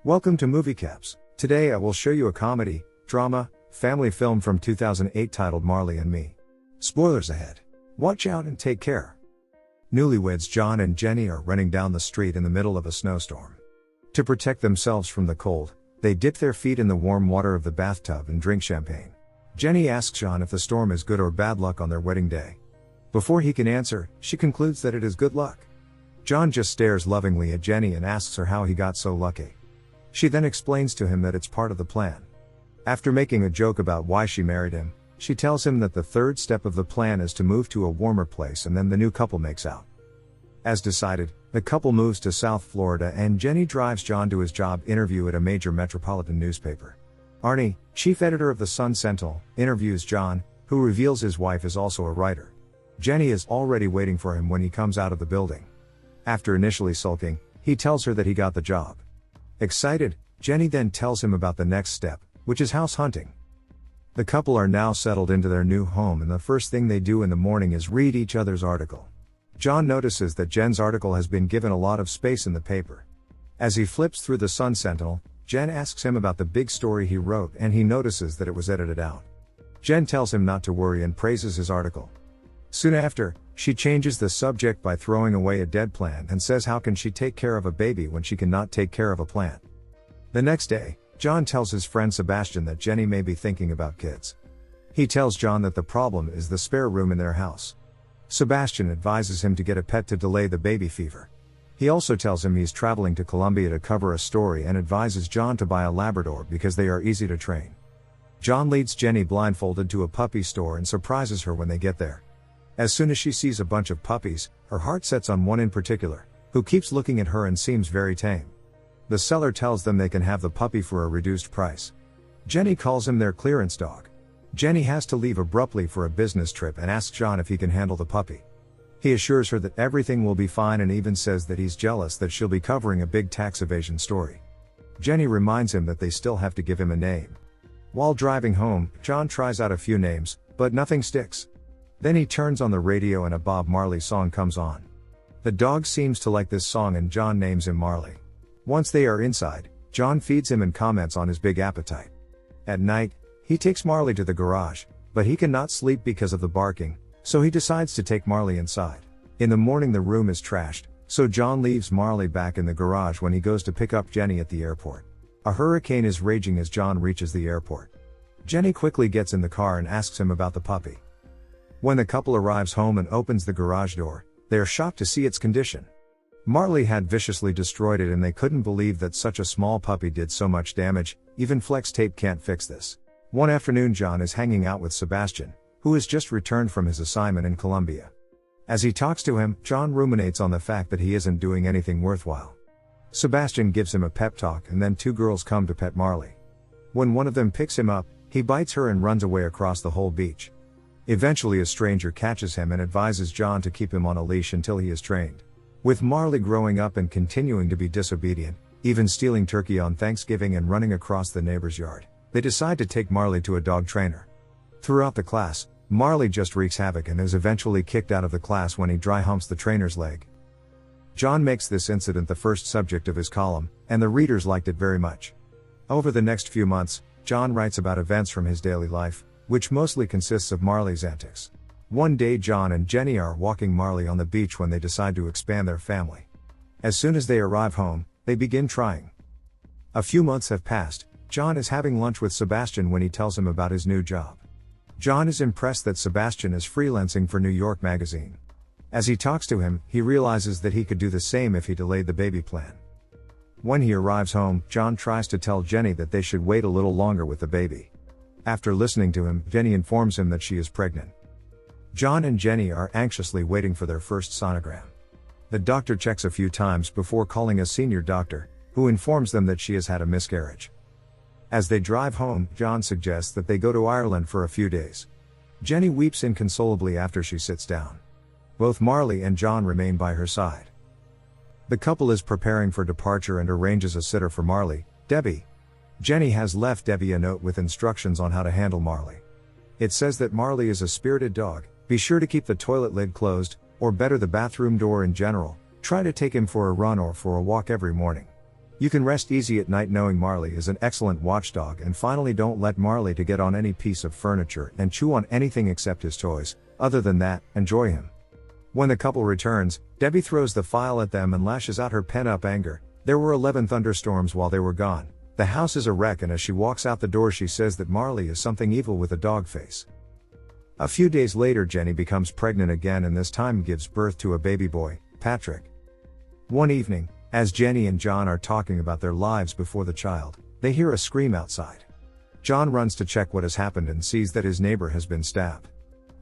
Welcome to Movie Caps. Today I will show you a comedy, drama, family film from 2008 titled Marley and Me. Spoilers ahead. Watch out and take care. Newlyweds John and Jenny are running down the street in the middle of a snowstorm. To protect themselves from the cold, they dip their feet in the warm water of the bathtub and drink champagne. Jenny asks John if the storm is good or bad luck on their wedding day. Before he can answer, she concludes that it is good luck. John just stares lovingly at Jenny and asks her how he got so lucky. She then explains to him that it's part of the plan. After making a joke about why she married him, she tells him that the third step of the plan is to move to a warmer place and then the new couple makes out. As decided, the couple moves to South Florida and Jenny drives John to his job interview at a major metropolitan newspaper. Arnie, chief editor of the Sun Sentinel, interviews John, who reveals his wife is also a writer. Jenny is already waiting for him when he comes out of the building. After initially sulking, he tells her that he got the job. Excited, Jenny then tells him about the next step, which is house hunting. The couple are now settled into their new home and the first thing they do in the morning is read each other's article. John notices that Jen's article has been given a lot of space in the paper. As he flips through the Sun Sentinel, Jen asks him about the big story he wrote and he notices that it was edited out. Jen tells him not to worry and praises his article. Soon after, she changes the subject by throwing away a dead plant and says how can she take care of a baby when she cannot take care of a plant. The next day, John tells his friend Sebastian that Jenny may be thinking about kids. He tells John that the problem is the spare room in their house. Sebastian advises him to get a pet to delay the baby fever. He also tells him he's traveling to Colombia to cover a story and advises John to buy a Labrador because they are easy to train. John leads Jenny blindfolded to a puppy store and surprises her when they get there. As soon as she sees a bunch of puppies, her heart sets on one in particular, who keeps looking at her and seems very tame. The seller tells them they can have the puppy for a reduced price. Jenny calls him their clearance dog. Jenny has to leave abruptly for a business trip and asks John if he can handle the puppy. He assures her that everything will be fine and even says that he's jealous that she'll be covering a big tax evasion story. Jenny reminds him that they still have to give him a name. While driving home, John tries out a few names, but nothing sticks. Then he turns on the radio and a Bob Marley song comes on. The dog seems to like this song and John names him Marley. Once they are inside, John feeds him and comments on his big appetite. At night, he takes Marley to the garage, but he cannot sleep because of the barking, so he decides to take Marley inside. In the morning the room is trashed, so John leaves Marley back in the garage when he goes to pick up Jenny at the airport. A hurricane is raging as John reaches the airport. Jenny quickly gets in the car and asks him about the puppy. When the couple arrives home and opens the garage door, they are shocked to see its condition. Marley had viciously destroyed it and they couldn't believe that such a small puppy did so much damage, even flex tape can't fix this. One afternoon John is hanging out with Sebastian, who has just returned from his assignment in Colombia. As he talks to him, John ruminates on the fact that he isn't doing anything worthwhile. Sebastian gives him a pep talk and then two girls come to pet Marley. When one of them picks him up, he bites her and runs away across the whole beach. Eventually a stranger catches him and advises John to keep him on a leash until he is trained. With Marley growing up and continuing to be disobedient, even stealing turkey on Thanksgiving and running across the neighbor's yard, they decide to take Marley to a dog trainer. Throughout the class, Marley just wreaks havoc and is eventually kicked out of the class when he dry humps the trainer's leg. John makes this incident the first subject of his column, and the readers liked it very much. Over the next few months, John writes about events from his daily life, which mostly consists of Marley's antics. One day John and Jenny are walking Marley on the beach when they decide to expand their family. As soon as they arrive home, they begin trying. A few months have passed. John is having lunch with Sebastian when he tells him about his new job. John is impressed that Sebastian is freelancing for New York Magazine. As he talks to him, he realizes that he could do the same if he delayed the baby plan. When he arrives home, John tries to tell Jenny that they should wait a little longer with the baby. After listening to him, Jenny informs him that she is pregnant. John and Jenny are anxiously waiting for their first sonogram. The doctor checks a few times before calling a senior doctor, who informs them that she has had a miscarriage. As they drive home, John suggests that they go to Ireland for a few days. Jenny weeps inconsolably after she sits down. Both Marley and John remain by her side. The couple is preparing for departure and arranges a sitter for Marley, Debbie. Jenny has left Debbie a note with instructions on how to handle Marley. It says that Marley is a spirited dog, be sure to keep the toilet lid closed, or better the bathroom door in general, try to take him for a run or for a walk every morning. You can rest easy at night knowing Marley is an excellent watchdog, and finally don't let Marley to get on any piece of furniture and chew on anything except his toys. Other than that, enjoy him. When the couple returns, Debbie throws the file at them and lashes out her pent-up anger. There were 11 thunderstorms while they were gone. The house is a wreck, and as she walks out the door she says that Marley is something evil with a dog face. A few days later Jenny becomes pregnant again, and this time gives birth to a baby boy, Patrick. One evening, as Jenny and John are talking about their lives before the child, they hear a scream outside. John runs to check what has happened and sees that his neighbor has been stabbed.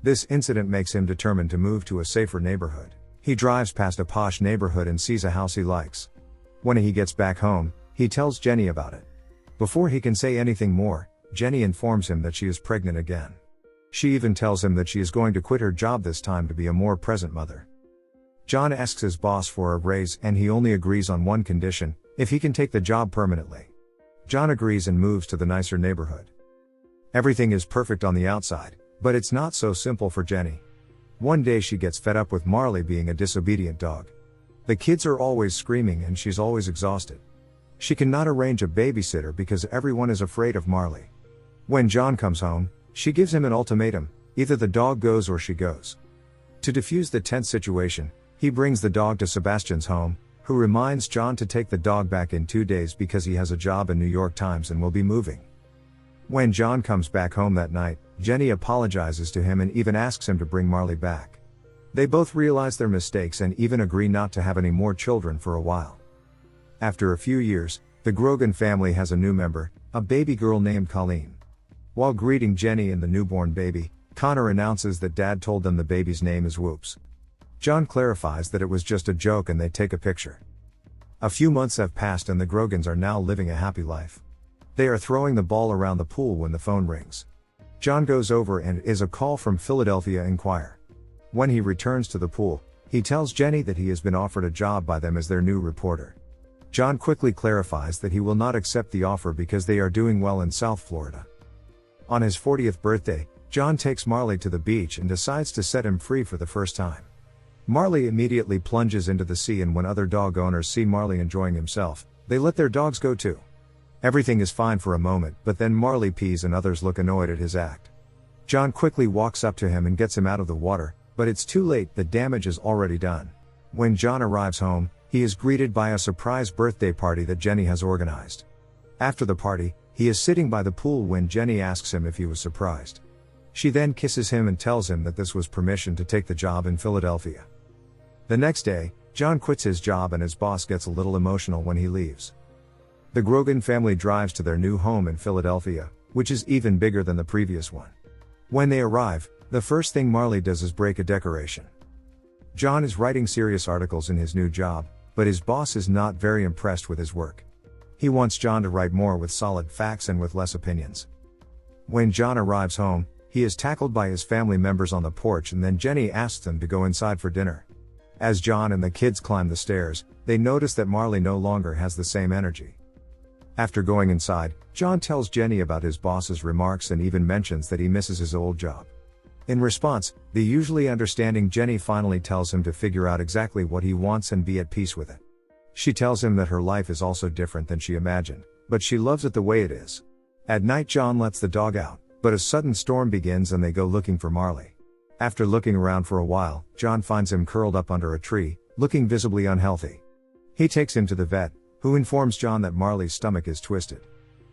This incident makes him determined to move to a safer neighborhood. He drives past a posh neighborhood and sees a house he likes. When he gets back home, he tells Jenny about it. Before he can say anything more, Jenny informs him that she is pregnant again. She even tells him that she is going to quit her job this time to be a more present mother. John asks his boss for a raise, and he only agrees on one condition: if he can take the job permanently. John agrees and moves to the nicer neighborhood. Everything is perfect on the outside, but it's not so simple for Jenny. One day she gets fed up with Marley being a disobedient dog. The kids are always screaming and she's always exhausted. She cannot arrange a babysitter because everyone is afraid of Marley. When John comes home, she gives him an ultimatum: either the dog goes or she goes. To defuse the tense situation, he brings the dog to Sebastian's home, who reminds John to take the dog back in 2 days because he has a job in New York Times and will be moving. When John comes back home that night, Jenny apologizes to him and even asks him to bring Marley back. They both realize their mistakes and even agree not to have any more children for a while. After a few years, the Grogan family has a new member, a baby girl named Colleen. While greeting Jenny and the newborn baby, Connor announces that Dad told them the baby's name is Whoops. John clarifies that it was just a joke and they take a picture. A few months have passed and the Grogans are now living a happy life. They are throwing the ball around the pool when the phone rings. John goes over and it is a call from Philadelphia Inquirer. When he returns to the pool, he tells Jenny that he has been offered a job by them as their new reporter. John quickly clarifies that he will not accept the offer because they are doing well in South Florida. On his 40th birthday, John takes Marley to the beach and decides to set him free for the first time. Marley immediately plunges into the sea, and when other dog owners see Marley enjoying himself, they let their dogs go too. Everything is fine for a moment, but then Marley pees and others look annoyed at his act. John quickly walks up to him and gets him out of the water, but it's too late, the damage is already done. When John arrives home, he is greeted by a surprise birthday party that Jenny has organized. After the party, he is sitting by the pool when Jenny asks him if he was surprised. She then kisses him and tells him that this was permission to take the job in Philadelphia. The next day, John quits his job and his boss gets a little emotional when he leaves. The Grogan family drives to their new home in Philadelphia, which is even bigger than the previous one. When they arrive, the first thing Marley does is break a decoration. John is writing serious articles in his new job, but his boss is not very impressed with his work. He wants John to write more with solid facts and with less opinions. When John arrives home, he is tackled by his family members on the porch, and then Jenny asks them to go inside for dinner. As John and the kids climb the stairs, they notice that Marley no longer has the same energy. After going inside, John tells Jenny about his boss's remarks and even mentions that he misses his old job. In response, the usually understanding Jenny finally tells him to figure out exactly what he wants and be at peace with it. She tells him that her life is also different than she imagined, but she loves it the way it is. At night John lets the dog out, but a sudden storm begins and they go looking for Marley. After looking around for a while, John finds him curled up under a tree, looking visibly unhealthy. He takes him to the vet, who informs John that Marley's stomach is twisted.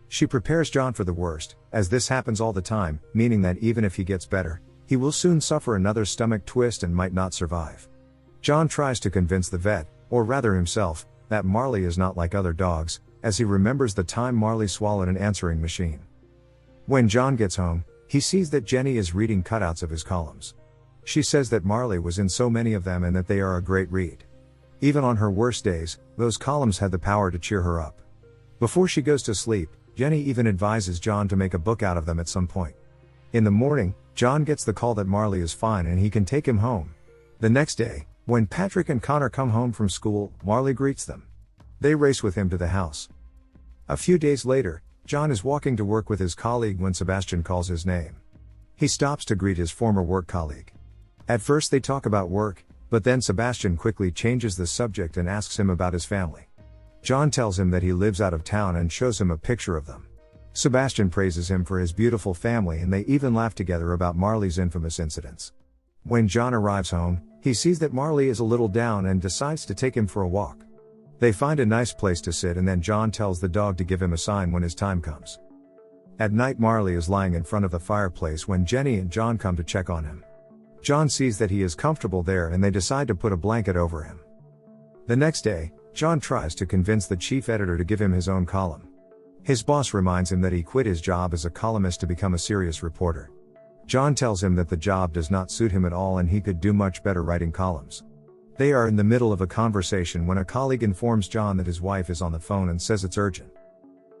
She prepares John for the worst, as this happens all the time, meaning that even if he gets better, he will soon suffer another stomach twist and might not survive. John tries to convince the vet, or rather himself, that Marley is not like other dogs, as he remembers the time Marley swallowed an answering machine. When John gets home, he sees that Jenny is reading cutouts of his columns. She says that Marley was in so many of them and that they are a great read. Even on her worst days, those columns had the power to cheer her up. Before she goes to sleep, Jenny even advises John to make a book out of them at some point. In the morning, John gets the call that Marley is fine and he can take him home. The next day, when Patrick and Connor come home from school, Marley greets them. They race with him to the house. A few days later, John is walking to work with his colleague when Sebastian calls his name. He stops to greet his former work colleague. At first they talk about work, but then Sebastian quickly changes the subject and asks him about his family. John tells him that he lives out of town and shows him a picture of them. Sebastian praises him for his beautiful family and they even laugh together about Marley's infamous incidents. When John arrives home, he sees that Marley is a little down and decides to take him for a walk. They find a nice place to sit and then John tells the dog to give him a sign when his time comes. At night Marley is lying in front of the fireplace when Jenny and John come to check on him. John sees that he is comfortable there and they decide to put a blanket over him. The next day, John tries to convince the chief editor to give him his own column. His boss reminds him that he quit his job as a columnist to become a serious reporter. John tells him that the job does not suit him at all and he could do much better writing columns. They are in the middle of a conversation when a colleague informs John that his wife is on the phone and says it's urgent.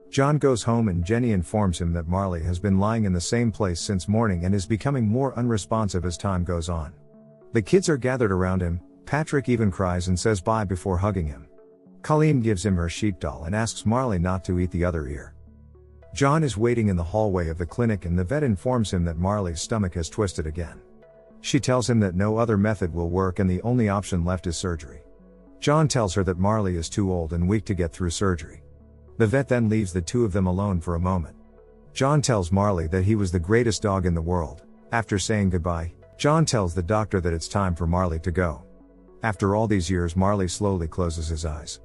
John goes home and Jenny informs him that Marley has been lying in the same place since morning and is becoming more unresponsive as time goes on. The kids are gathered around him, Patrick even cries and says bye before hugging him. Colleen gives him her sheep doll and asks Marley not to eat the other ear. John is waiting in the hallway of the clinic and the vet informs him that Marley's stomach has twisted again. She tells him that no other method will work and the only option left is surgery. John tells her that Marley is too old and weak to get through surgery. The vet then leaves the two of them alone for a moment. John tells Marley that he was the greatest dog in the world. After saying goodbye, John tells the doctor that it's time for Marley to go. After all these years, Marley slowly closes his eyes.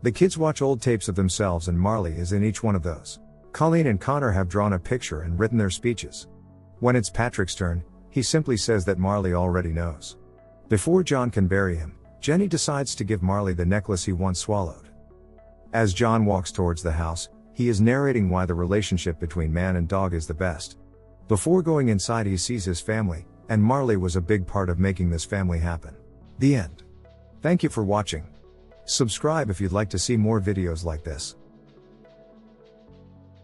The kids watch old tapes of themselves and Marley is in each one of those. Colleen and Connor have drawn a picture and written their speeches. When it's Patrick's turn, he simply says that Marley already knows. Before John can bury him, Jenny decides to give Marley the necklace he once swallowed. As John walks towards the house, he is narrating why the relationship between man and dog is the best. Before going inside he sees his family, and Marley was a big part of making this family happen. The end. Thank you for watching. Subscribe if you'd like to see more videos like this.